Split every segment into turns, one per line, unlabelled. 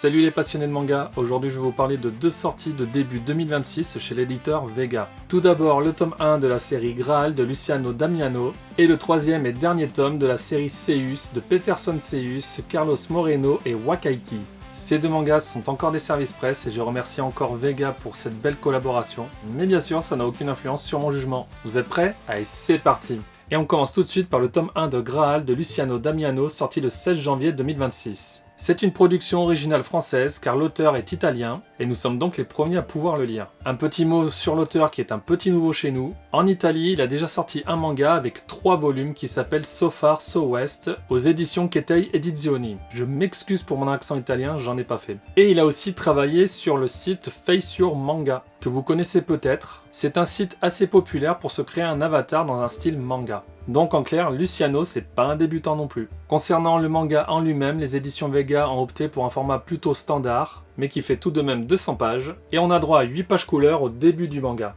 Salut les passionnés de manga, aujourd'hui je vais vous parler de deux sorties de début 2026 chez l'éditeur Vega. Tout d'abord le tome 1 de la série Graal de Luciano Damiano et le troisième et dernier tome de la série Seius de Peterson Seius, Carlos Moreno et Wakaiki. Ces deux mangas sont encore des services presse et je remercie encore Vega pour cette belle collaboration, mais bien sûr ça n'a aucune influence sur mon jugement. Vous êtes prêts? Allez, c'est parti! Et on commence tout de suite par le tome 1 de Graal de Luciano Damiano sorti le 16 janvier 2026. C'est une production originale française car l'auteur est italien et nous sommes donc les premiers à pouvoir le lire. Un petit mot sur l'auteur qui est un petit nouveau chez nous. En Italie, il a déjà sorti un manga avec 3 volumes qui s'appelle So Far So West aux éditions Ketei Edizioni. Je m'excuse pour mon accent italien, j'en ai pas fait. Et il a aussi travaillé sur le site Face Your Manga, que vous connaissez peut-être. C'est un site assez populaire pour se créer un avatar dans un style manga. Donc en clair, Luciano, c'est pas un débutant non plus. Concernant le manga en lui-même, les éditions Vega ont opté pour un format plutôt standard, mais qui fait tout de même 200 pages, et on a droit à 8 pages couleur au début du manga.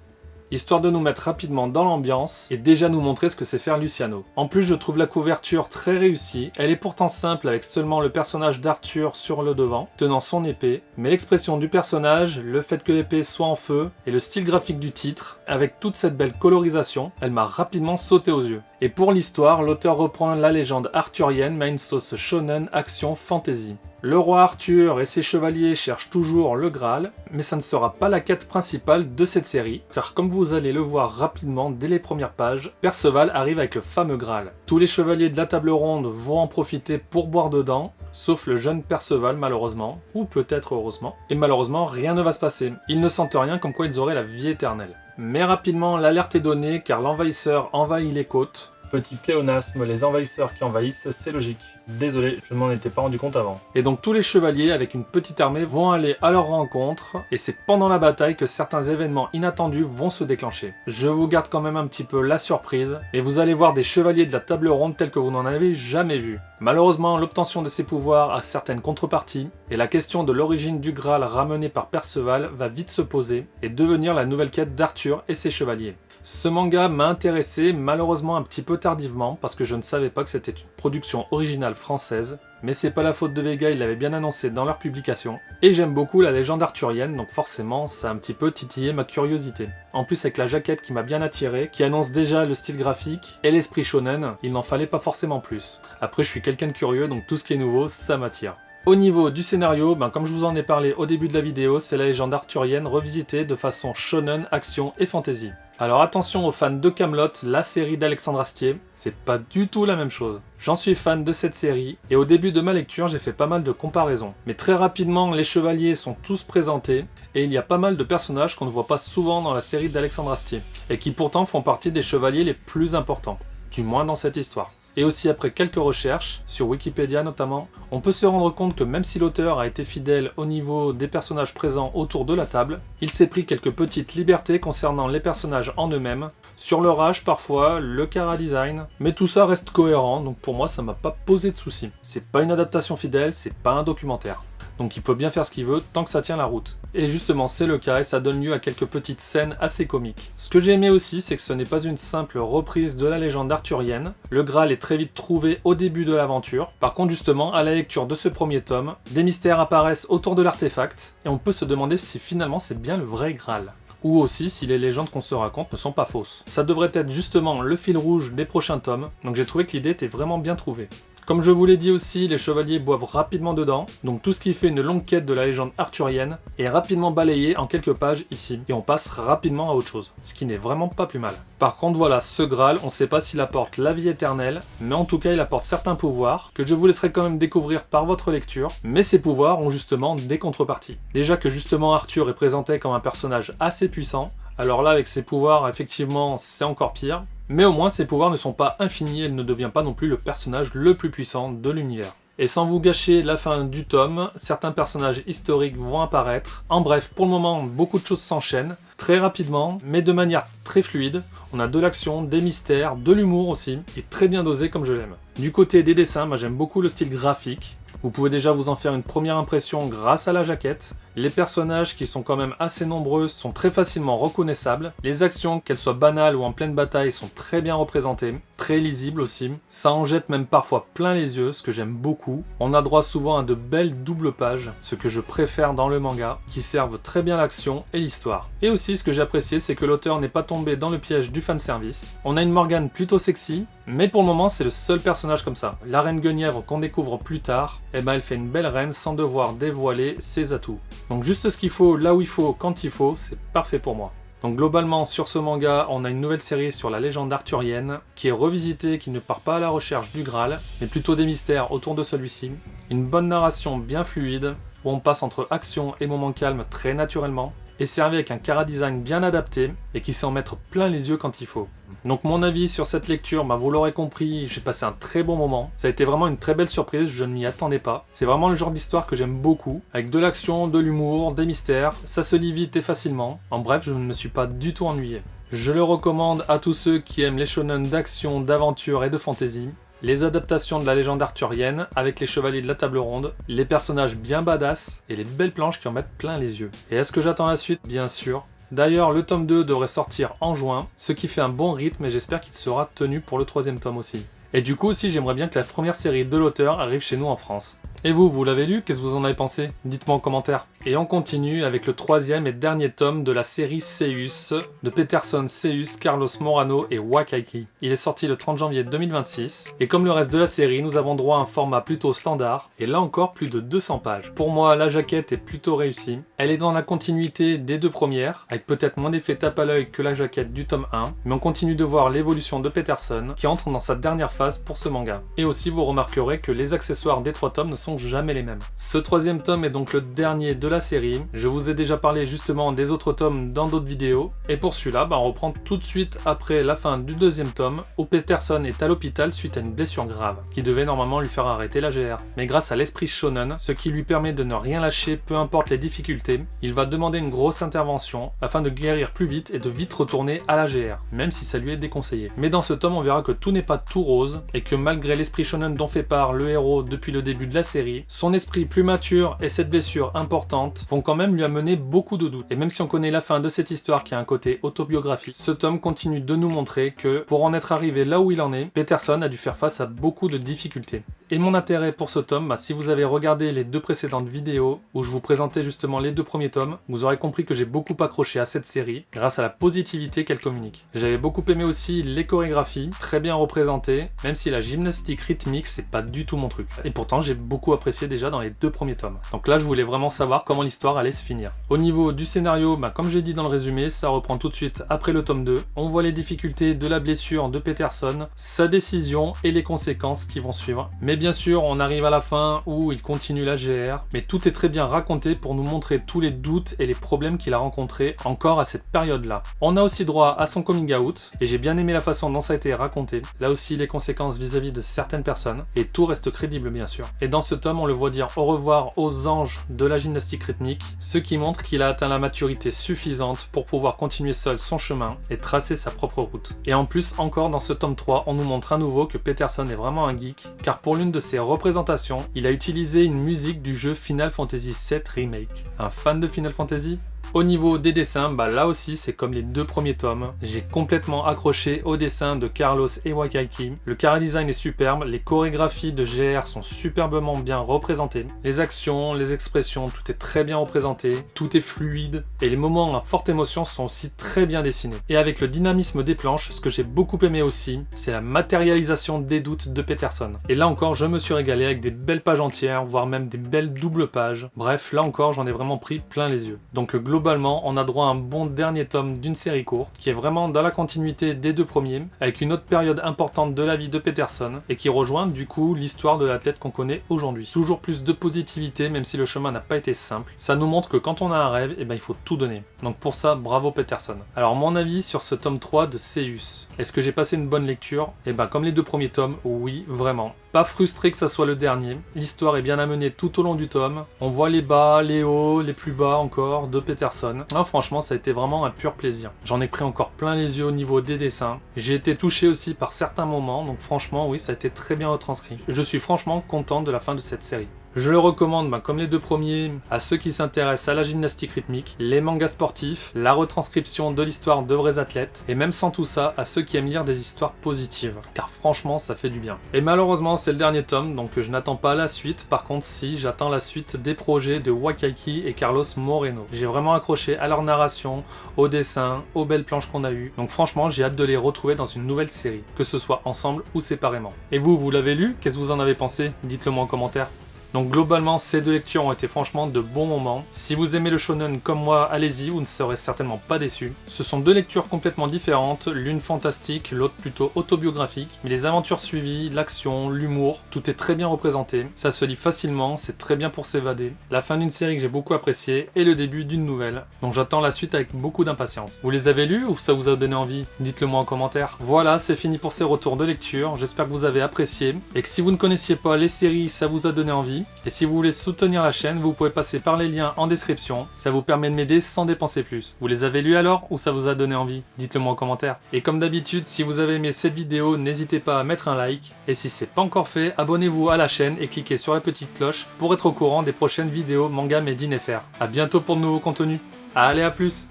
Histoire de nous mettre rapidement dans l'ambiance et déjà nous montrer ce que c'est faire Luciano. En plus, je trouve la couverture très réussie, elle est pourtant simple avec seulement le personnage d'Arthur sur le devant, tenant son épée, mais l'expression du personnage, le fait que l'épée soit en feu, et le style graphique du titre, avec toute cette belle colorisation, elle m'a rapidement sauté aux yeux. Et pour l'histoire, l'auteur reprend la légende arthurienne mais à une sauce shonen action fantasy. Le roi Arthur et ses chevaliers cherchent toujours le Graal, mais ça ne sera pas la quête principale de cette série, car comme vous allez le voir rapidement dès les premières pages, Perceval arrive avec le fameux Graal. Tous les chevaliers de la table ronde vont en profiter pour boire dedans, sauf le jeune Perceval malheureusement, ou peut-être heureusement, et malheureusement rien ne va se passer. Ils ne sentent rien comme quoi ils auraient la vie éternelle. Mais rapidement l'alerte est donnée car l'envahisseur envahit les côtes. Petit pléonasme, les envahisseurs qui envahissent, c'est logique. Désolé, je ne m'en étais pas rendu compte avant. Et donc tous les chevaliers avec une petite armée vont aller à leur rencontre, et c'est pendant la bataille que certains événements inattendus vont se déclencher. Je vous garde quand même un petit peu la surprise, et vous allez voir des chevaliers de la table ronde tels que vous n'en avez jamais vu. Malheureusement, l'obtention de ces pouvoirs a certaines contreparties, et la question de l'origine du Graal ramené par Perceval va vite se poser, et devenir la nouvelle quête d'Arthur et ses chevaliers. Ce manga m'a intéressé, malheureusement un petit peu tardivement, parce que je ne savais pas que c'était une production originale française, mais c'est pas la faute de Vega, ils l'avaient bien annoncé dans leur publication. Et j'aime beaucoup la légende arthurienne, donc forcément ça a un petit peu titillé ma curiosité. En plus avec la jaquette qui m'a bien attiré, qui annonce déjà le style graphique et l'esprit shonen, il n'en fallait pas forcément plus. Après je suis quelqu'un de curieux, donc tout ce qui est nouveau, ça m'attire. Au niveau du scénario, comme je vous en ai parlé au début de la vidéo, c'est la légende arthurienne revisitée de façon shonen, action et fantasy. Alors attention aux fans de Kaamelott, la série d'Alexandre Astier, c'est pas du tout la même chose. J'en suis fan de cette série, et au début de ma lecture j'ai fait pas mal de comparaisons. Mais très rapidement, les chevaliers sont tous présentés, et il y a pas mal de personnages qu'on ne voit pas souvent dans la série d'Alexandre Astier, et qui pourtant font partie des chevaliers les plus importants, du moins dans cette histoire. Et aussi après quelques recherches, sur Wikipédia notamment, on peut se rendre compte que même si l'auteur a été fidèle au niveau des personnages présents autour de la table, il s'est pris quelques petites libertés concernant les personnages en eux-mêmes, sur leur âge parfois, le chara-design, mais tout ça reste cohérent, donc pour moi ça m'a pas posé de soucis. C'est pas une adaptation fidèle, c'est pas un documentaire. Donc il peut bien faire ce qu'il veut tant que ça tient la route. Et justement c'est le cas et ça donne lieu à quelques petites scènes assez comiques. Ce que j'ai aimé aussi c'est que ce n'est pas une simple reprise de la légende arthurienne. Le Graal est très vite trouvé au début de l'aventure. Par contre justement à la lecture de ce premier tome, des mystères apparaissent autour de l'artefact et on peut se demander si finalement c'est bien le vrai Graal. Ou aussi si les légendes qu'on se raconte ne sont pas fausses. Ça devrait être justement le fil rouge des prochains tomes, donc j'ai trouvé que l'idée était vraiment bien trouvée. Comme je vous l'ai dit aussi, les chevaliers boivent rapidement dedans, donc tout ce qui fait une longue quête de la légende arthurienne est rapidement balayé en quelques pages ici, et on passe rapidement à autre chose, ce qui n'est vraiment pas plus mal. Par contre voilà, ce Graal, on ne sait pas s'il apporte la vie éternelle, mais en tout cas il apporte certains pouvoirs, que je vous laisserai quand même découvrir par votre lecture, mais ces pouvoirs ont justement des contreparties. Déjà que justement Arthur est présenté comme un personnage assez puissant, alors là avec ses pouvoirs effectivement c'est encore pire, mais au moins ses pouvoirs ne sont pas infinis et il ne devient pas non plus le personnage le plus puissant de l'univers. Et sans vous gâcher la fin du tome, certains personnages historiques vont apparaître. En bref, pour le moment, beaucoup de choses s'enchaînent, très rapidement, mais de manière très fluide. On a de l'action, des mystères, de l'humour aussi, et très bien dosé comme je l'aime. Du côté des dessins, moi j'aime beaucoup le style graphique. Vous pouvez déjà vous en faire une première impression grâce à la jaquette. Les personnages qui sont quand même assez nombreux sont très facilement reconnaissables. Les actions, qu'elles soient banales ou en pleine bataille, sont très bien représentées, très lisibles aussi. Ça en jette même parfois plein les yeux, ce que j'aime beaucoup. On a droit souvent à de belles doubles pages, ce que je préfère dans le manga, qui servent très bien l'action et l'histoire. Et aussi ce que j'ai apprécié, c'est que l'auteur n'est pas tombé dans le piège du fanservice. On a une Morgane plutôt sexy, mais pour le moment c'est le seul personnage comme ça. La reine Guenièvre qu'on découvre plus tard, eh ben elle fait une belle reine sans devoir dévoiler ses atouts. Donc juste ce qu'il faut, là où il faut, quand il faut, c'est parfait pour moi. Donc globalement sur ce manga, on a une nouvelle série sur la légende arthurienne, qui est revisitée, qui ne part pas à la recherche du Graal, mais plutôt des mystères autour de celui-ci. Une bonne narration bien fluide, où on passe entre action et moments calmes très naturellement, et servi avec un chara-design bien adapté, et qui sait en mettre plein les yeux quand il faut. Donc mon avis sur cette lecture, vous l'aurez compris, j'ai passé un très bon moment. Ça a été vraiment une très belle surprise, je ne m'y attendais pas. C'est vraiment le genre d'histoire que j'aime beaucoup, avec de l'action, de l'humour, des mystères, ça se lit vite et facilement. En bref, je ne me suis pas du tout ennuyé. Je le recommande à tous ceux qui aiment les shonen d'action, d'aventure et de fantasy. Les adaptations de la légende arthurienne, avec les chevaliers de la table ronde, les personnages bien badass, et les belles planches qui en mettent plein les yeux. Et est-ce que j'attends la suite? Bien sûr. D'ailleurs, le tome 2 devrait sortir en juin, ce qui fait un bon rythme et j'espère qu'il sera tenu pour le 3e tome aussi. Et du coup aussi, j'aimerais bien que la première série de l'auteur arrive chez nous en France. Et vous l'avez lu? Qu'est-ce que vous en avez pensé? Dites-moi en commentaire. Et on continue avec le 3e et dernier tome de la série Seius, de Peterson, Seius, Carlos Morano et Wakaiki. Il est sorti le 30 janvier 2026, et comme le reste de la série, nous avons droit à un format plutôt standard, et là encore plus de 200 pages. Pour moi, la jaquette est plutôt réussie. Elle est dans la continuité des deux premières, avec peut-être moins d'effet tape à l'œil que la jaquette du tome 1, mais on continue de voir l'évolution de Peterson, qui entre dans sa dernière phase pour ce manga. Et aussi, vous remarquerez que les accessoires des 3 tomes ne sont jamais les mêmes. Ce 3e tome est donc le dernier de la série. Je vous ai déjà parlé justement des autres tomes dans d'autres vidéos. Et pour celui-là, on reprend tout de suite après la fin du 2e tome, où Peterson est à l'hôpital suite à une blessure grave, qui devait normalement lui faire arrêter la GR. Mais grâce à l'esprit shonen, ce qui lui permet de ne rien lâcher peu importe les difficultés, il va demander une grosse intervention afin de guérir plus vite et de vite retourner à la GR, même si ça lui est déconseillé. Mais dans ce tome, on verra que tout n'est pas tout rose, et que malgré l'esprit shonen dont fait part le héros depuis le début de la série, son esprit plus mature et cette blessure importante vont quand même lui amener beaucoup de doutes. Et même si on connaît la fin de cette histoire qui a un côté autobiographique, ce tome continue de nous montrer que, pour en être arrivé là où il en est, Peterson a dû faire face à beaucoup de difficultés. Et mon intérêt pour ce tome, si vous avez regardé les 2 précédentes vidéos, où je vous présentais justement les 2 premiers tomes, vous aurez compris que j'ai beaucoup accroché à cette série, grâce à la positivité qu'elle communique. J'avais beaucoup aimé aussi les chorégraphies, très bien représentées, même si la gymnastique rythmique, c'est pas du tout mon truc. Et pourtant, j'ai beaucoup apprécié déjà dans les 2 premiers tomes. Donc là, je voulais vraiment savoir comment l'histoire allait se finir. Au niveau du scénario, comme j'ai dit dans le résumé, ça reprend tout de suite après le tome 2. On voit les difficultés de la blessure de Peterson, sa décision et les conséquences qui vont suivre. Mais bien sûr, on arrive à la fin où il continue la GR, mais tout est très bien raconté pour nous montrer tous les doutes et les problèmes qu'il a rencontrés encore à cette période-là. On a aussi droit à son coming out, et j'ai bien aimé la façon dont ça a été raconté. Là aussi, les conséquences vis-à-vis de certaines personnes, et tout reste crédible bien sûr. Et dans ce tome, on le voit dire au revoir aux anges de la gymnastique rythmique, ce qui montre qu'il a atteint la maturité suffisante pour pouvoir continuer seul son chemin et tracer sa propre route. Et en plus, encore dans ce tome 3, on nous montre à nouveau que Peterson est vraiment un geek, car pour l'une de ses représentations, il a utilisé une musique du jeu Final Fantasy VII Remake. Un fan de Final Fantasy ? Au niveau des dessins, là aussi c'est comme les 2 premiers tomes. J'ai complètement accroché aux dessins de Carlos et Wakaiki. Le chara-design est superbe, les chorégraphies de GR sont superbement bien représentées. Les actions, les expressions, tout est très bien représenté, tout est fluide, et les moments à forte émotion sont aussi très bien dessinés. Et avec le dynamisme des planches, ce que j'ai beaucoup aimé aussi, c'est la matérialisation des doutes de Peterson. Et là encore, je me suis régalé avec des belles pages entières, voire même des belles doubles pages. Bref, là encore, j'en ai vraiment pris plein les yeux. Donc globalement, on a droit à un bon dernier tome d'une série courte, qui est vraiment dans la continuité des 2 premiers, avec une autre période importante de la vie de Peterson, et qui rejoint du coup l'histoire de l'athlète qu'on connaît aujourd'hui. Toujours plus de positivité, même si le chemin n'a pas été simple. Ça nous montre que quand on a un rêve, il faut tout donner. Donc pour ça, bravo Peterson. Alors mon avis sur ce tome 3 de Seius. Est-ce que j'ai passé une bonne lecture? Comme les 2 premiers tomes, oui, vraiment. Pas frustré que ça soit le dernier. L'histoire est bien amenée tout au long du tome. On voit les bas, les hauts, les plus bas encore de Peterson. Franchement, ça a été vraiment un pur plaisir. J'en ai pris encore plein les yeux au niveau des dessins. J'ai été touché aussi par certains moments, donc franchement, oui, ça a été très bien retranscrit. Je suis franchement content de la fin de cette série. Je le recommande, comme les deux premiers, à ceux qui s'intéressent à la gymnastique rythmique, les mangas sportifs, la retranscription de l'histoire de vrais athlètes, et même sans tout ça, à ceux qui aiment lire des histoires positives, car franchement ça fait du bien. Et malheureusement c'est le dernier tome, donc je n'attends pas la suite, par contre si, j'attends la suite des projets de Wakaki et Carlos Moreno. J'ai vraiment accroché à leur narration, au dessin, aux belles planches qu'on a eues, donc franchement j'ai hâte de les retrouver dans une nouvelle série, que ce soit ensemble ou séparément. Et vous l'avez lu? Qu'est-ce que vous en avez pensé? Dites-le moi en commentaire. Donc globalement, ces deux lectures ont été franchement de bons moments. Si vous aimez le shonen comme moi, allez-y, vous ne serez certainement pas déçus. Ce sont deux lectures complètement différentes, l'une fantastique, l'autre plutôt autobiographique, mais les aventures suivies, l'action, l'humour, tout est très bien représenté. Ça se lit facilement, c'est très bien pour s'évader. La fin d'une série que j'ai beaucoup appréciée et le début d'une nouvelle. Donc j'attends la suite avec beaucoup d'impatience. Vous les avez lus ou ça vous a donné envie? Dites-le moi en commentaire. Voilà, c'est fini pour ces retours de lecture. J'espère que vous avez apprécié et que si vous ne connaissiez pas les séries, ça vous a donné envie. Et si vous voulez soutenir la chaîne, vous pouvez passer par les liens en description, ça vous permet de m'aider sans dépenser plus. Vous les avez lus alors ou ça vous a donné envie? Dites-le moi en commentaire. Et comme d'habitude, si vous avez aimé cette vidéo, n'hésitez pas à mettre un like. Et si c'est pas encore fait, abonnez-vous à la chaîne et cliquez sur la petite cloche pour être au courant des prochaines vidéos manga made in FR. A bientôt pour de nouveaux contenus. Allez, à plus!